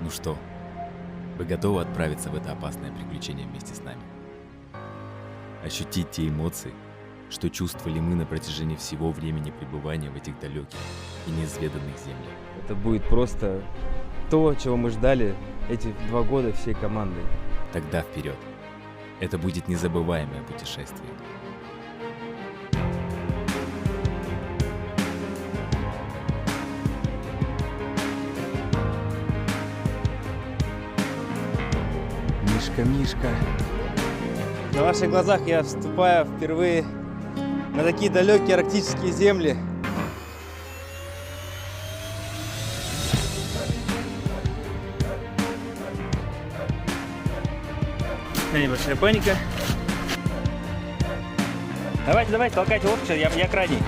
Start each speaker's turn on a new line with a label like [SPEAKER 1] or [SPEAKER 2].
[SPEAKER 1] Ну что, вы готовы отправиться в это опасное приключение вместе с нами? Ощутить те эмоции, что чувствовали мы на протяжении всего времени пребывания в этих далеких и неизведанных землях.
[SPEAKER 2] Это будет просто то, чего мы ждали эти 2 года всей командой.
[SPEAKER 1] Тогда вперед! Это будет незабываемое путешествие.
[SPEAKER 2] Мишка, Мишка. На ваших глазах я вступаю впервые на такие далекие арктические земли.
[SPEAKER 3] Небольшая паника. Давайте, толкайте лодку, я крайний.